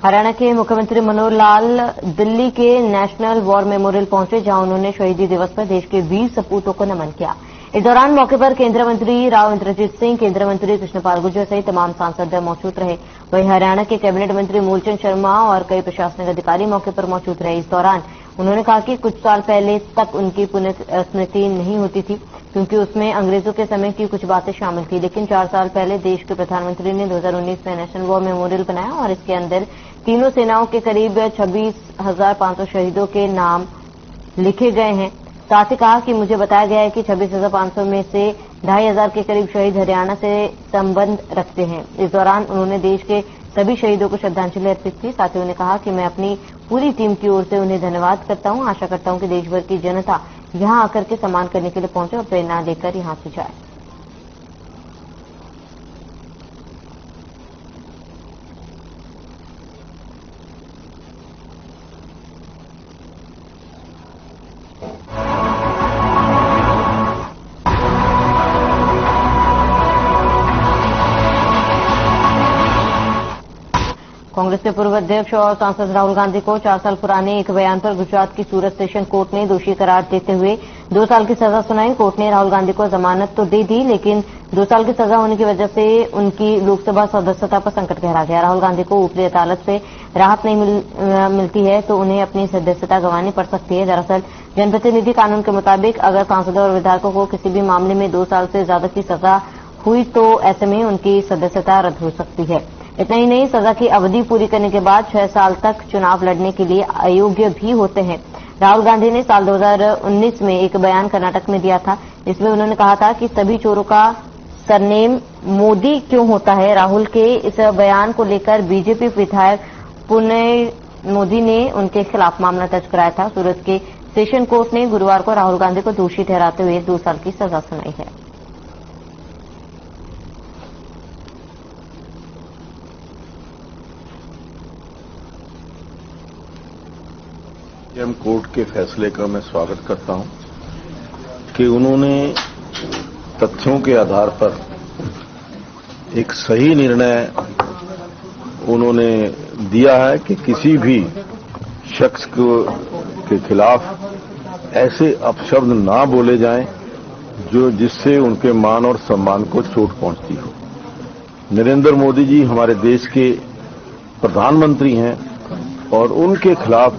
हरियाणा के मुख्यमंत्री मनोहर लाल दिल्ली के नेशनल वॉर मेमोरियल पहुंचे, जहां उन्होंने शहीदी दिवस पर देश के वीर सपूतों को नमन किया। इस दौरान मौके पर केंद्रीय मंत्री राव इंद्रजीत सिंह, केंद्रीय मंत्री कृष्णपाल गुर्जर सहित तमाम सांसद मौजूद रहे। वहीं हरियाणा के कैबिनेट मंत्री मूलचंद शर्मा और कई प्रशासनिक अधिकारी मौके पर मौजूद रहे। इस दौरान उन्होंने कहा कि कुछ साल पहले तक उनकी पुण्य स्मृति नहीं होती थी, क्योंकि उसमें अंग्रेजों के समय की कुछ बातें शामिल थी। लेकिन 4 साल पहले देश के प्रधानमंत्री ने 2019 में नेशनल वॉर मेमोरियल बनाया और इसके अंदर तीनों सेनाओं के करीब 26,500 शहीदों के नाम लिखे गए हैं। साथ ही कहा कि मुझे बताया गया है कि 26,500 में से 2,500 के करीब शहीद हरियाणा से संबंध रखते हैं। इस दौरान उन्होंने देश के सभी शहीदों को श्रद्धांजलि अर्पित की। साथ ही उन्होंने कहा कि मैं अपनी पूरी टीम की ओर से उन्हें धन्यवाद करता हूं। आशा करता हूं कि देश भर की जनता यहां आकर के सम्मान करने के लिए पहुंचे और प्रेरणा लेकर यहां से जाए। कांग्रेस के पूर्व अध्यक्ष और सांसद राहुल गांधी को 4 साल पुराने एक बयान पर गुजरात की सूरत सेशन कोर्ट ने दोषी करार देते हुए 2 साल की सजा सुनाई। कोर्ट ने राहुल गांधी को जमानत तो दे दी, लेकिन 2 साल की सजा होने की वजह से उनकी लोकसभा सदस्यता पर संकट गहरा गया। राहुल गांधी को ऊपरी अदालत से राहत नहीं मिलती है तो उन्हें अपनी सदस्यता गंवानी पड़ सकती है। दरअसल जनप्रतिनिधि कानून के मुताबिक अगर सांसदों और विधायकों को किसी भी मामले में 2 साल से ज्यादा की सजा हुई तो ऐसे में उनकी सदस्यता रद्द हो सकती है। इतना ही नहीं, सजा की अवधि पूरी करने के बाद 6 साल तक चुनाव लड़ने के लिए अयोग्य भी होते हैं। राहुल गांधी ने साल 2019 में एक बयान कर्नाटक में दिया था, जिसमें उन्होंने कहा था कि सभी चोरों का सरनेम मोदी क्यों होता है। राहुल के इस बयान को लेकर बीजेपी विधायक पुण्य मोदी ने उनके खिलाफ मामला दर्ज कराया था। सूरत के सेशन कोर्ट ने गुरुवार को राहुल गांधी को दोषी ठहराते हुए 2 साल की सजा सुनाई है। सुप्रीम कोर्ट के फैसले का मैं स्वागत करता हूं कि उन्होंने तथ्यों के आधार पर एक सही निर्णय उन्होंने दिया है कि किसी भी शख्स के खिलाफ ऐसे अपशब्द ना बोले जाएं जो जिससे उनके मान और सम्मान को चोट पहुंचती हो। नरेंद्र मोदी जी हमारे देश के प्रधानमंत्री हैं और उनके खिलाफ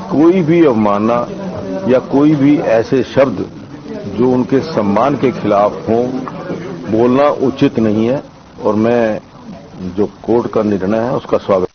कोई भी अवमानना या कोई भी ऐसे शब्द जो उनके सम्मान के खिलाफ हों बोलना उचित नहीं है और मैं जो कोर्ट का निर्णय है उसका स्वागत।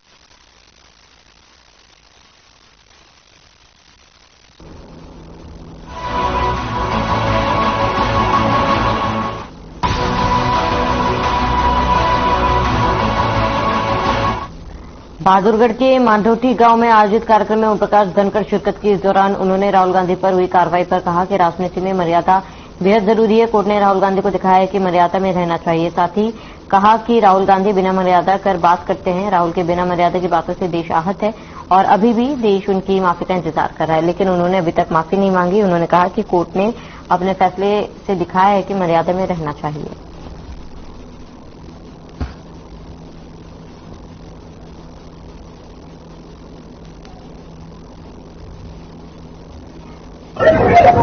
बहादुरगढ़ के मांडोठी गांव में आयोजित कार्यक्रम में ओम प्रकाश धनखड़ शिरकत की। इस दौरान उन्होंने राहुल गांधी पर हुई कार्रवाई पर कहा कि राजनीति में मर्यादा बेहद जरूरी है। कोर्ट ने राहुल गांधी को दिखाया है कि मर्यादा में रहना चाहिए। साथ ही कहा कि राहुल गांधी बिना मर्यादा कर बात करते हैं। राहुल के बिना मर्यादा की बातों से देश आहत है और अभी भी देश उनकी माफी का इंतजार कर रहा है, लेकिन उन्होंने अभी तक माफी नहीं मांगी। उन्होंने कहा कि कोर्ट ने अपने फैसले से दिखाया है कि मर्यादा में रहना चाहिए।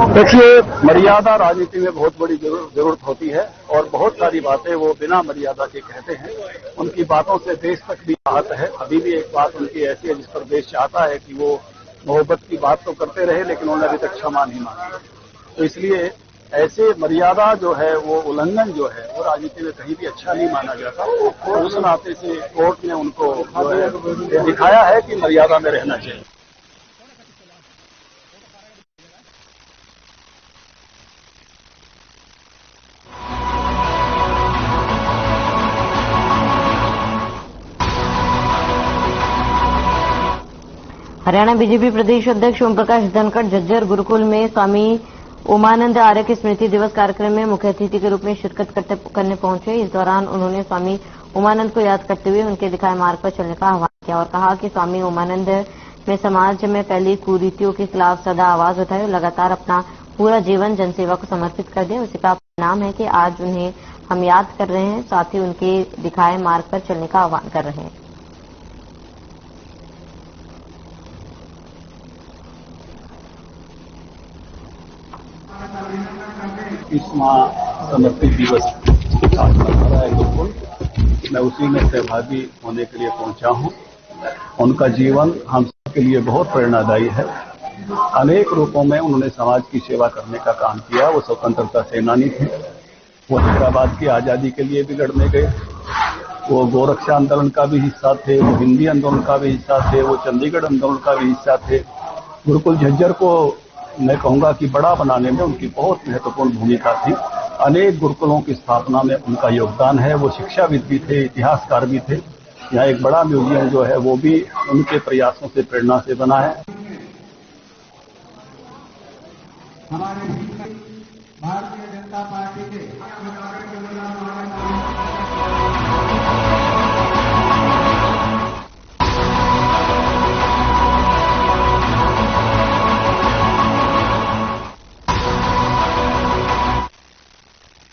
देखिए, मर्यादा राजनीति में बहुत बड़ी जरूरत होती है और बहुत सारी बातें वो बिना मर्यादा के कहते हैं। उनकी बातों से देश तक भी आहत है। अभी भी एक बात उनकी ऐसी है जिस पर देश चाहता है कि वो मोहब्बत की बात तो करते रहे, लेकिन उन्होंने अभी तक क्षमा नहीं मांगी। तो इसलिए ऐसे मर्यादा जो है वो उल्लंघन जो है वो राजनीति में कहीं भी अच्छा नहीं माना जाता। तो उस नाते से कोर्ट ने उनको जो है दिखाया है कि मर्यादा में रहना चाहिए। हरियाणा बीजेपी प्रदेश अध्यक्ष ओम प्रकाश धनखड़ झज्जर गुरुकुल में स्वामी उमानंद आर्य के स्मृति दिवस कार्यक्रम में मुख्य अतिथि के रूप में शिरकत करने पहुंचे। इस दौरान उन्होंने स्वामी उमानंद को याद करते हुए उनके दिखाए मार्ग पर चलने का आह्वान किया और कहा कि स्वामी उमानंद ने समाज में फैली कुरीतियों के खिलाफ सदा आवाज उठाई और लगातार अपना पूरा जीवन जनसेवा को समर्पित कर दिया। उसी का परिणाम है कि आज उन्हें हम याद कर रहे हैं, साथ ही उनके दिखाए मार्ग पर चलने का आह्वान कर रहे हैं। 21वां समर्पित दिवस आज मना रहा है गुरुकुल। मैं उसी में सहभागी होने के लिए पहुंचा हूं। उनका जीवन हम सबके लिए बहुत प्रेरणादायी है। अनेक रूपों में उन्होंने समाज की सेवा करने का काम किया। वो स्वतंत्रता सेनानी थे, वो हैदराबाद की आजादी के लिए भी लड़ने गए, वो गोरक्षा आंदोलन का भी हिस्सा थे, वो हिंदी आंदोलन का भी हिस्सा थे, वो चंडीगढ़ आंदोलन का भी हिस्सा थे। गुरुकुल झज्जर को मैं कहूंगा कि बड़ा बनाने में उनकी बहुत महत्वपूर्ण भूमिका थी। अनेक गुरुकुलों की स्थापना में उनका योगदान है। वो शिक्षाविद भी थे, इतिहासकार भी थे। यहाँ एक बड़ा म्यूजियम जो है वो भी उनके प्रयासों से प्रेरणा से बना है। हमारे भारतीय जनता पार्टी के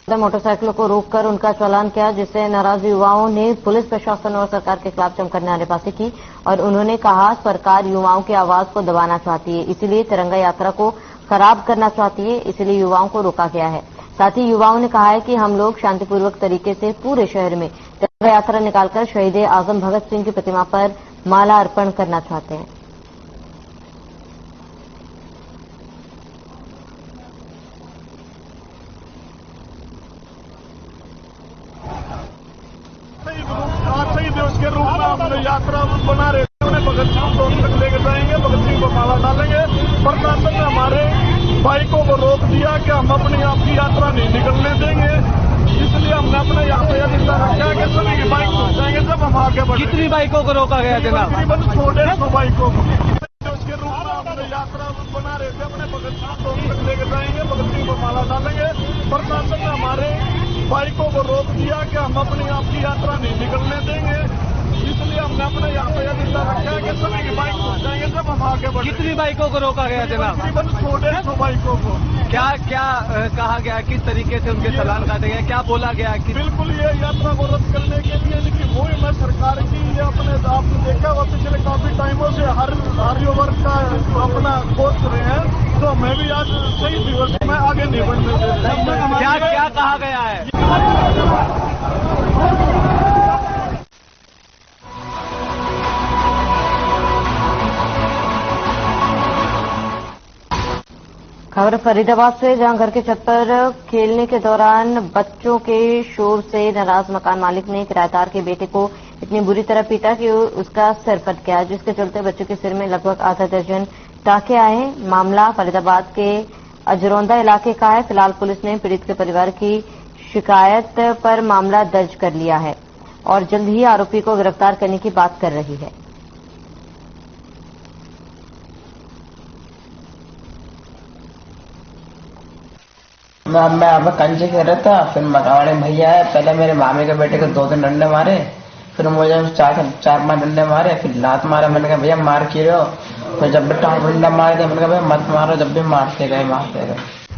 मोटरसाइकिलों को रोककर उनका चालान किया, जिससे नाराज युवाओं ने पुलिस प्रशासन और सरकार के खिलाफ जमकर नारेबाजी की और उन्होंने कहा सरकार युवाओं की आवाज को दबाना चाहती है, इसीलिए तिरंगा यात्रा को खराब करना चाहती है, इसलिए युवाओं को रोका गया है। साथ ही युवाओं ने कहा है कि हम लोग शांतिपूर्वक तरीके से पूरे शहर में तिरंगा यात्रा निकालकर शहीद आजम भगत सिंह की प्रतिमा पर माला अर्पण करना चाहते हैं। शहीद दिवस के रूप में हमने यात्रा बना रहे थे। उन्हें भगत सिंह को तक लेकर जाएंगे, भगत सिंह को माला डालेंगे। प्रशासन ने हमारे बाइकों को रोक दिया कि हम अपनी आपकी यात्रा नहीं निकलने देंगे, इसलिए हमने अपने यहाँ पे अधिकार रखा है कि सभी की बाइक रुक जाएंगे जब हम आगे बढ़े। कितनी बाइकों को रोका गया जनाब? तकरीबन 150 बाइकों को। उसके रूप में हमने यात्रा बना रहे थे। अपने भगत सिंह को तक लेकर जाएंगे, भगत सिंह को माला डालेंगे। प्रशासन ने हमारे बाइकों को रोक दिया कि हम अपनी आपकी यात्रा नहीं निकलने देंगे, इसलिए हमने अपने यहाँ पे अधिकार रखा है कि सभी की बाइक रुक जाएंगे जब हम आगे बढ़े। कितनी बाइकों को रोका गया जनाब? तकरीबन 150 बाइकों को। क्या क्या कहा गया, किस तरीके से उनके चालान काटे गए, क्या बोला गया कि बिल्कुल ये यात्रा को रद्द करने के लिए, लेकिन वो मैं सरकार की ये अपने आपने देखा वो पिछले काफी टाइमों से हर वर्ग का अपना कोच रहे हैं, तो मैं भी आज सही दिवस में आगे नहीं बढ़ने दे रहा। क्या क्या कहा गया है? खबर फरीदाबाद से, जहां घर के छत पर खेलने के दौरान बच्चों के शोर से नाराज मकान मालिक ने किराएदार के बेटे को इतनी बुरी तरह पीटा कि उसका सिर फट गया, जिसके चलते बच्चों के सिर में लगभग आधा दर्जन टाके आए। मामला फरीदाबाद के अजरौंदा इलाके का है। फिलहाल पुलिस ने पीड़ित के परिवार की शिकायत पर मामला दर्ज कर लिया है और जल्द ही आरोपी को गिरफ्तार करने की बात कर रही है। मैं अब कंचे खेल रहा था, फिर मकावाड़े भैया है। पहले मेरे मामे के बेटे को 2-3 डंडे मारे, फिर मुझे 4-5 डंडे मारे, फिर लात मारा। मैंने कहा भैया मार क्यों रहे हो? फिर जब भी डंडा मारे थे मैंने कहा भैया मत मारो, जब भी मारते गए।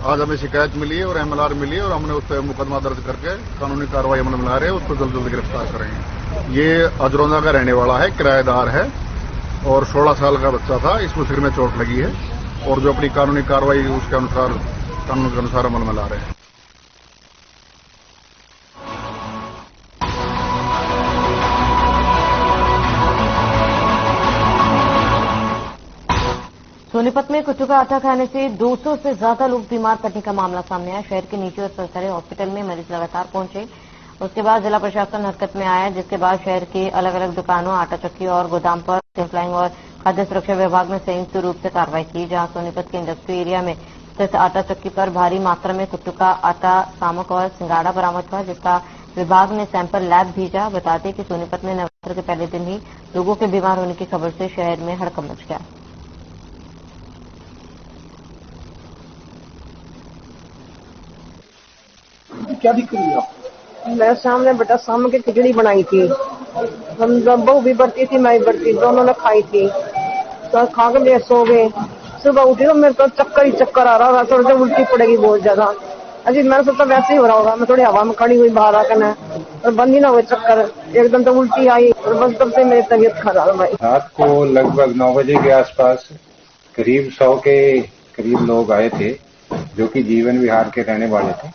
आज हमें शिकायत मिली है और MLR मिली है और हमने उस पर मुकदमा दर्ज करके कानूनी कार्रवाई अमल में ला रहे हैं। उसको जल्द जल्द गिरफ्तार करेंगे। ये अजरौंदा का रहने वाला है, किराएदार है और 16 साल का बच्चा था। इसको सिर में चोट लगी है और जो अपनी कानूनी कार्रवाई उसके अनुसार कानून के अनुसार अमल में ला रहे हैं। सोनीपत में कुट्टू का आटा खाने से 200 से ज्यादा लोग बीमार पड़ने का मामला सामने आया। शहर के निजी और सरकारी हॉस्पिटल में मरीज लगातार पहुंचे। उसके बाद जिला प्रशासन हरकत में आया, जिसके बाद शहर के अलग अलग दुकानों, आटा चक्की और गोदाम पर फ्लाइंग और खाद्य सुरक्षा विभाग ने संयुक्त रूप से कार्रवाई की। जहां सोनीपत के इंडस्ट्री एरिया में स्थित आटा चक्की पर भारी मात्रा में कुट्टू का आटा, सामक और सिंगाड़ा बरामद हुआ, जिसका विभाग ने सैंपल लैब भेजा। बता दें कि सोनीपत में नवरात्र के पहले दिन ही लोगों के बीमार होने की खबर से शहर में हड़कंप मच गया। क्या दिक्कत हुई आपको? मैं सामने बेटा शाम की खिचड़ी बनाई थी, हम बहू भी बढ़ती थी, मैं भी बढ़ती, दोनों ने खाई थी। तो खा के मैं सो गए। सुबह उठी तो मेरे को चक्कर ही चक्कर आ रहा था, थोड़ी देर उल्टी पड़ेगी बहुत ज्यादा। अजी मैंने सोचा वैसे ही हो रहा होगा। मैं थोड़ी हवा में खड़ी हुई बाहर आकर और बंद ही ना हुए चक्कर, एकदम तो उल्टी आई और बस तब से मेरी तबीयत खराब भाई। रात को लगभग 9 बजे के आसपास करीब 100 के करीब लोग आए थे जो कि जीवन विहार के रहने वाले थे।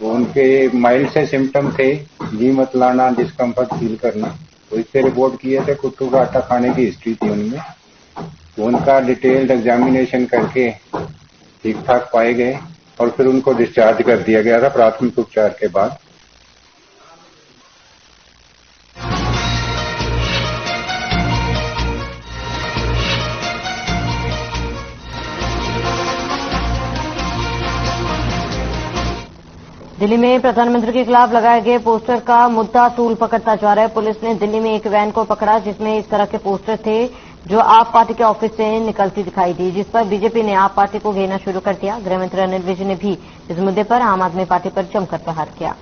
तो उनके माइल्ड से सिम्टम थे, जी मतलाना, डिस्कम्फर्ट फील करना। तो इससे रिपोर्ट किए थे, कुट्टू का आटा खाने की हिस्ट्री थी उनमें। तो उनका डिटेल्ड एग्जामिनेशन करके ठीक ठाक पाए गए और फिर उनको डिस्चार्ज कर दिया गया था प्राथमिक उपचार के बाद। दिल्ली में प्रधानमंत्री के खिलाफ लगाए गए पोस्टर का मुद्दा तूल पकड़ता जा रहा है। पुलिस ने दिल्ली में एक वैन को पकड़ा जिसमें इस तरह के पोस्टर थे जो आप पार्टी के ऑफिस से निकलती दिखाई दी, जिस पर बीजेपी ने आप पार्टी को घेरना शुरू कर दिया। गृहमंत्री अनिल विज ने भी इस मुद्दे पर आम आदमी पार्टी पर जमकर प्रहार किया।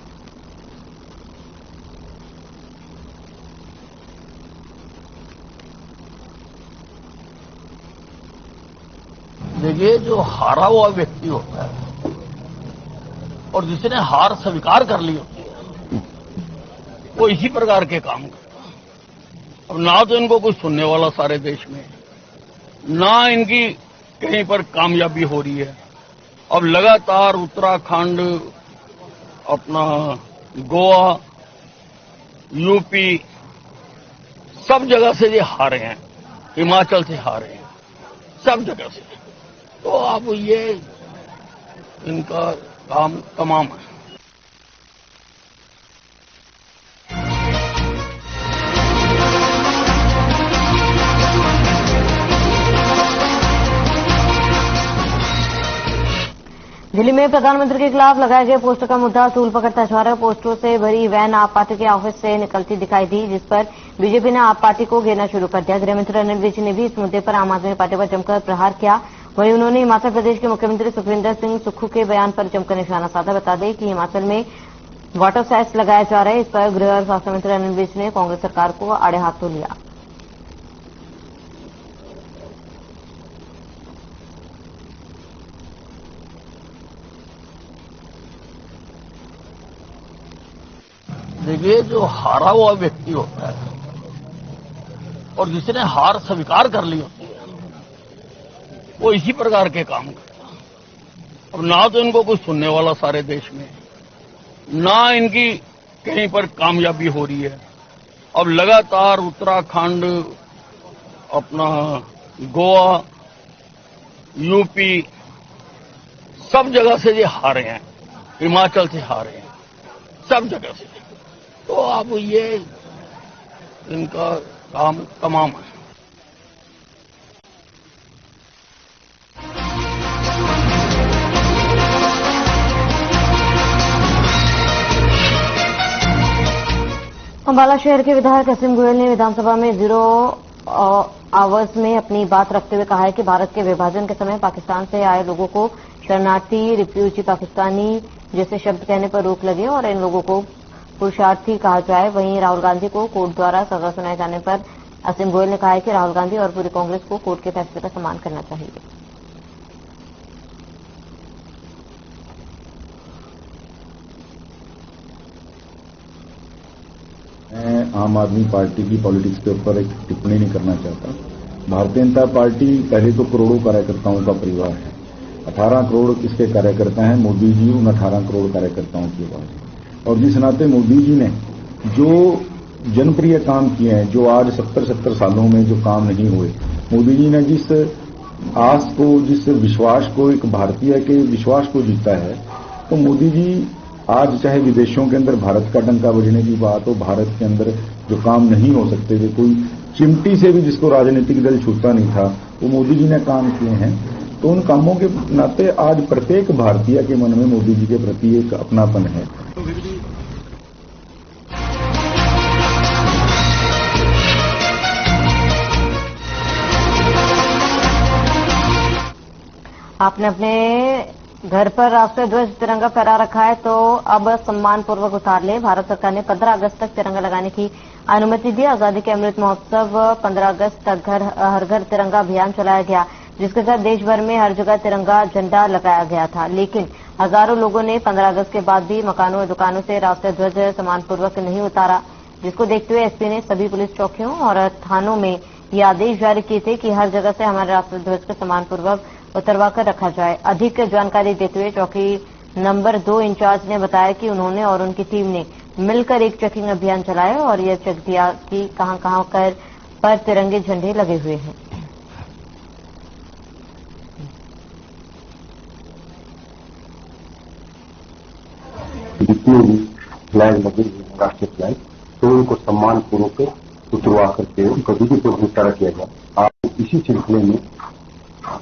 देखिए, जो हारा हुआ व्यक्ति होता है और जिसने हार स्वीकार कर ली होती है वो इसी प्रकार के काम करता है। अब ना तो इनको कुछ सुनने वाला सारे देश में, ना इनकी कहीं पर कामयाबी हो रही है। अब लगातार उत्तराखंड, अपना गोवा, यूपी, सब जगह से ये हारे हैं, हिमाचल से हारे हैं, सब जगह से। तो अब ये इनका काम तमाम है। दिल्ली में प्रधानमंत्री के खिलाफ लगाए गए पोस्टर का मुद्दा तूल पकड़ता जा रहा है। पोस्टरों से भरी वैन आप पार्टी के ऑफिस से निकलती दिखाई दी, जिस पर बीजेपी ने आप पार्टी को घेरना शुरू कर दिया। गृहमंत्री अनिल विज ने भी इस मुद्दे पर आम आदमी पार्टी पर जमकर प्रहार किया। वहीं उन्होंने हिमाचल प्रदेश के मुख्यमंत्री सुखविंदर सिंह सुक्खू के बयान पर जमकर निशाना साधा। बता दें कि हिमाचल में वाटर सेस लगाया जा रहा है। इस पर गृह और स्वास्थ्य मंत्री अनिल विज ने कांग्रेस सरकार को आड़े हाथों लिया। देखिए, जो हारा हुआ व्यक्ति होता है और जिसने हार स्वीकार कर ली होती है वो इसी प्रकार के काम करता है। अब ना तो इनको कुछ सुनने वाला सारे देश में, ना इनकी कहीं पर कामयाबी हो रही है। अब लगातार उत्तराखंड, अपना गोवा, यूपी, सब जगह से ये हारे हैं, हिमाचल से हारे हैं, सब जगह से। तो अब ये इनका काम तमाम है। अंबाला शहर के विधायक असीम गोयल ने विधानसभा में 0 आवर्स में अपनी बात रखते हुए कहा है कि भारत के विभाजन के समय पाकिस्तान से आए लोगों को शरणार्थी, रिफ्यूजी पाकिस्तानी जैसे शब्द कहने पर रोक लगे और इन लोगों को पुरुषार्थी कहा जाए। वहीं राहुल गांधी को कोर्ट द्वारा सजा सुनाए जाने पर असीम गोयल ने कहा है कि राहुल गांधी और पूरी कांग्रेस को कोर्ट के फैसले का सम्मान करना चाहिए। मैं आम आदमी पार्टी की पॉलिटिक्स के ऊपर एक टिप्पणी नहीं करना चाहता। भारतीय जनता पार्टी पहले तो करोड़ों कार्यकर्ताओं का परिवार है। 18 करोड़ इसके कार्यकर्ता हैं। मोदी जी उन 18 करोड़ कार्यकर्ताओं की बात है। और जिस नाते मोदी जी ने जो जनप्रिय काम किए हैं, जो आज 70 सालों में जो काम नहीं हुए, मोदी जी ने जिस आस को, जिस विश्वास को, एक भारतीय के विश्वास को जीता है, तो मोदी जी आज चाहे विदेशों के अंदर भारत का डंका बजने की बात हो, भारत के अंदर जो काम नहीं हो सकते थे, कोई चिमटी से भी जिसको राजनीतिक दल छूता नहीं था, वो मोदी जी ने काम किए हैं। तो उन कामों के नाते आज प्रत्येक भारतीय के मन में मोदी जी के प्रति एक अपनापन है। आपने अपने घर पर राष्ट्रीय ध्वज तिरंगा फहरा रखा है तो अब सम्मान पूर्वक उतार ले। भारत सरकार ने 15 अगस्त तक तिरंगा लगाने की अनुमति दी। आजादी के अमृत महोत्सव 15 अगस्त तक हर घर तिरंगा अभियान चलाया गया, जिसके तहत देश भर में हर जगह तिरंगा झंडा लगाया गया था। लेकिन हजारों लोगों ने 15 अगस्त के बाद भी मकानों और दुकानों से राष्ट्रीय ध्वज सम्मानपूर्वक नहीं उतारा, जिसको देखते हुए एसपी ने सभी पुलिस चौकियों और थानों में ये आदेश जारी किए थे कि हर जगह से हमारे राष्ट्रीय ध्वज को सम्मानपूर्वक उतरवाकर रखा जाए। अधिक जानकारी देते हुए चौकी नंबर 2 इंचार्ज ने बताया कि उन्होंने और उनकी टीम ने मिलकर एक चेकिंग अभियान चलाया और यह चेक दिया कि कहां-कहां पर तिरंगे झंडे लगे हुए हैं। जितने भी फ्लैग लगे हुए हैं राष्ट्रीय फ्लैग, तो उनको सम्मान पूर्वक उतरवा करके उनका विधिवत निपटारा किया जाए। आज इसी सिलसिले में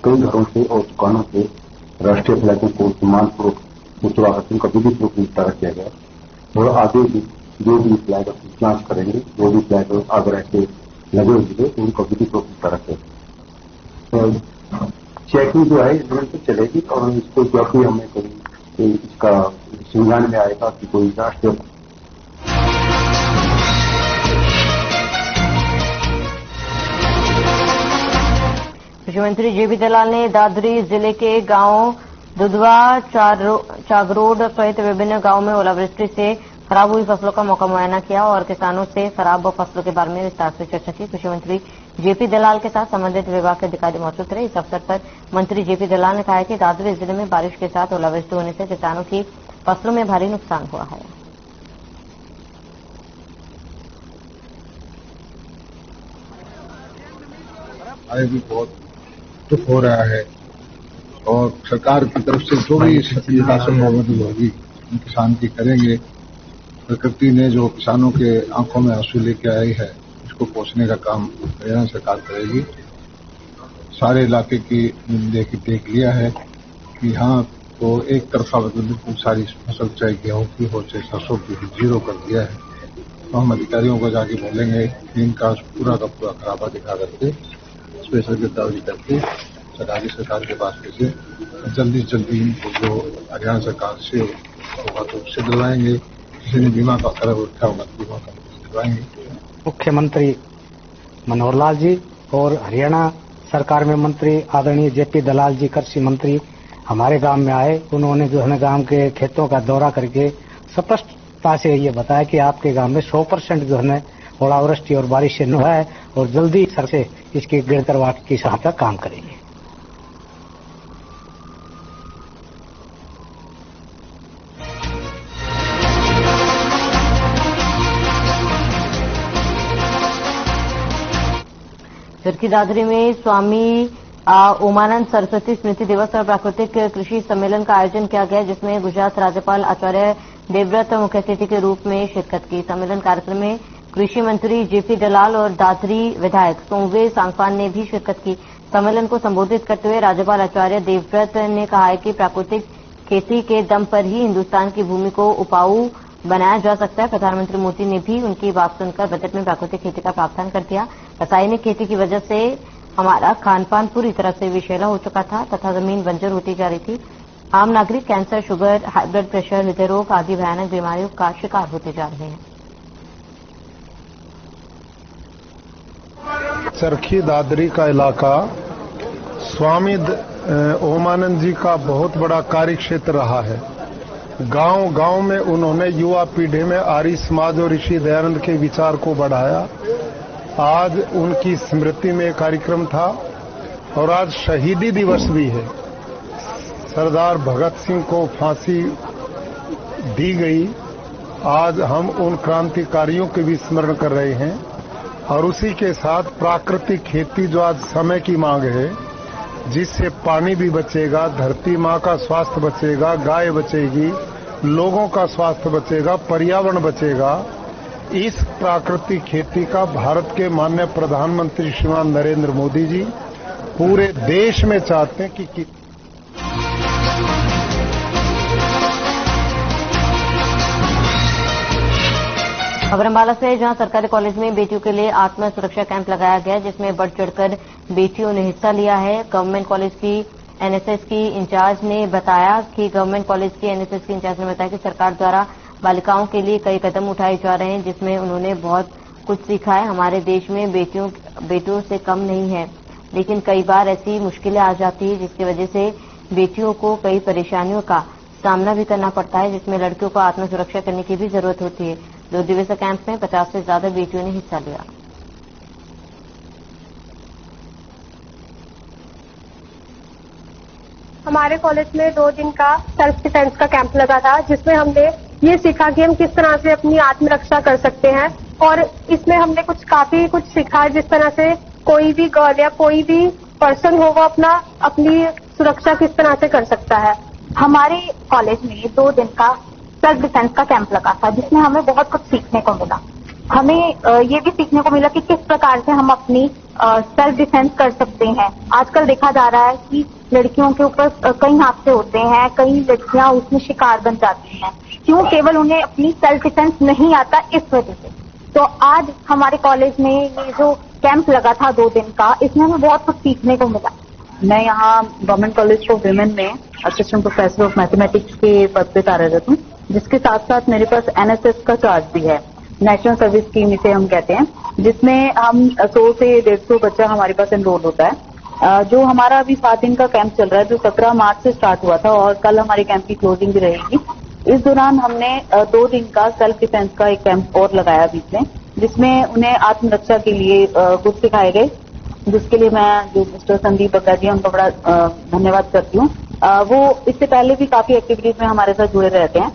कई घरों से और दुकानों से राष्ट्रीय फ्लैगों को सम्मान पूर्वक उतरवा करके उनका विधिवत निपटारा किया जाए और आगे भी जो भी फ्लैग अपनी जांच करेंगे, जो भी फ्लैग अगर ऐसे लगे हुए तो उनका विधिवत निपटारा किया जाए। चेकिंग जो है निरंतर चलेगी और इसको जब भी हमें कहीं इसका संज्ञान में आएगा कि कोई राष्ट्रीय कृषि मंत्री जेपी दलाल ने दादरी जिले के गांव दुधवा, चागरोड सहित विभिन्न गांवों में ओलावृष्टि से खराब हुई फसलों का मौका मुआयना किया और किसानों से खराब फसलों के बारे में विस्तार से चर्चा की। कृषि मंत्री जेपी दलाल के साथ संबंधित विभाग के अधिकारी मौजूद रहे। इस अवसर पर मंत्री जेपी दलाल ने कहा कि दादरी जिले में बारिश के साथ ओलावृष्टि होने से किसानों की फसलों में भारी नुकसान हुआ है। आय भी बहुत दुख हो रहा है और सरकार की तरफ से जो भी सहायता संभव होगी किसान की करेंगे। प्रकृति ने जो किसानों के आंखों में आंसू लेके आई है उसको पोषने का काम हरियाणा सरकार करेगी। सारे इलाके की देख लिया है कि हाँ तो एक तरफा बिल्कुल सारी फसल चाहे गेहूं की हो चाहे सरसों की जीरो कर दिया है। तो हम अधिकारियों को जाके बोलेंगे कि इनका पूरा का पूरा खराबा दिखा करके स्पेशल गिरफ्तारी करके सरकार के पास से जल्दी इनको जो हरियाणा सरकार से होगा तो उससे दिलवाएंगे। किसी ने बीमा का खर्च उठा होगा तो बीमा का दिलवाएंगे। मुख्यमंत्री मनोहर लाल जी और हरियाणा सरकार में मंत्री आदरणीय जेपी दलाल जी कृषि मंत्री हमारे गांव में आए। उन्होंने जो है गांव के खेतों का दौरा करके स्पष्टता से ये बताया कि आपके गांव में 100% जो है ओलावृष्टि और बारिश से हुआ है और जल्दी सर से इसकी गिरदरवाट की सहायता काम करेंगे। चरखी दादरी में स्वामी ओमानंद सरस्वती स्मृति दिवस और प्राकृतिक कृषि सम्मेलन का आयोजन किया गया, जिसमें गुजरात राज्यपाल आचार्य देवव्रत मुख्य अतिथि के रूप में शिरकत की। सम्मेलन कार्यक्रम में कृषि मंत्री जेपी दलाल और दादरी विधायक सोमवे सांगवान ने भी शिरकत की। सम्मेलन को संबोधित करते हुए राज्यपाल आचार्य देवव्रत ने कहा है कि प्राकृतिक खेती के दम पर ही हिन्दुस्तान की भूमि को उपजाऊ बनाया जा सकता है। प्रधानमंत्री मोदी ने भी उनकी बात सुनकर बजट में प्राकृतिक खेती का प्रावधान कर दिया। रासायनिक खेती की वजह से हमारा खानपान पूरी तरह से विषैला हो चुका था तथा जमीन बंजर होती जा रही थी। आम नागरिक cancer, sugar, high blood pressure, हृदय रोग आदि भयानक बीमारियों का शिकार होते जा रहे हैं। चरखी दादरी का इलाका स्वामी ओमानंद जी का बहुत बड़ा कार्य क्षेत्र रहा है। गांव-गांव में उन्होंने युवा पीढ़ी में आर्य समाज और ऋषि दयानंद के विचार को बढ़ाया। आज उनकी स्मृति में कार्यक्रम था और आज शहीदी दिवस भी है। सरदार भगत सिंह को फांसी दी गई। आज हम उन क्रांतिकारियों के भी स्मरण कर रहे हैं और उसी के साथ प्राकृतिक खेती जो आज समय की मांग है, जिससे पानी भी बचेगा, धरती माँ का स्वास्थ्य बचेगा, गाय बचेगी, लोगों का स्वास्थ्य बचेगा, पर्यावरण बचेगा। इस प्राकृतिक खेती का भारत के माननीय प्रधानमंत्री श्रीमान नरेंद्र मोदी जी पूरे देश में चाहते हैं कि खबर अम्बाला से, जहां सरकारी कॉलेज में बेटियों के लिए आत्म सुरक्षा कैंप लगाया गया, जिसमें बढ़ चढ़कर बेटियों ने हिस्सा लिया है। गवर्नमेंट कॉलेज की एनएसएस की इंचार्ज ने बताया कि सरकार द्वारा बालिकाओं के लिए कई कदम उठाए जा रहे हैं, जिसमें उन्होंने बहुत कुछ सीखा है। हमारे देश में बेटियों से कम नहीं है, लेकिन कई बार ऐसी मुश्किलें आ जाती है जिसकी वजह से बेटियों को कई परेशानियों का सामना भी करना पड़ता है, जिसमें लड़कियों को आत्म सुरक्षा करने की भी जरूरत होती है। 2 दिवसीय कैंप में 50 से ज्यादा बेटियों ने हिस्सा लिया। हमारे कॉलेज में 2 दिन का सेल्फ डिफेंस का कैंप लगा था, जिसमें हमने ये सीखा कि हम किस तरह से अपनी आत्मरक्षा कर सकते हैं। और इसमें हमने काफी कुछ सीखा, जिस तरह से कोई भी गर्ल या कोई भी पर्सन हो वो अपनी सुरक्षा किस तरह से कर सकता है। हमारे कॉलेज में 2 दिन का सेल्फ डिफेंस का कैंप लगा था, जिसमें हमें बहुत कुछ सीखने को मिला। हमें ये भी सीखने को मिला कि किस प्रकार से हम अपनी सेल्फ डिफेंस कर सकते हैं। आजकल देखा जा रहा है कि लड़कियों के ऊपर कई हादसे होते हैं, कई लड़कियां उसमें शिकार बन जाती हैं। क्यों? केवल उन्हें अपनी सेल्फ डिफेंस नहीं आता, इस वजह से। तो आज हमारे कॉलेज में ये जो कैंप लगा था 2 दिन का, इसमें हमें बहुत कुछ सीखने को मिला। मैं यहाँ गवर्नमेंट कॉलेज फॉर वुमेन में असिस्टेंट प्रोफेसर ऑफ मैथमेटिक्स के पद पे कार्यरत हूँ, जिसके साथ साथ मेरे पास एनएसएस का चार्ज भी है, नेशनल सर्विस स्कीम इसे हम कहते हैं, जिसमें हम 100 से 150 बच्चा हमारे पास एनरोल होता है। जो हमारा अभी 7 दिन का कैंप चल रहा है, जो 17 मार्च से स्टार्ट हुआ था और कल हमारे कैंप की क्लोजिंग भी रहेगी। इस दौरान हमने 2 दिन का सेल्फ डिफेंस का एक कैंप और लगाया बीच में, जिसमें उन्हें आत्मरक्षा के लिए कुछ सिखाए गए, जिसके लिए मैं जो मिस्टर संदीप बग्गा जी उनका बड़ा धन्यवाद करती हूँ। वो इससे पहले भी काफी एक्टिविटीज में हमारे साथ जुड़े रहते हैं।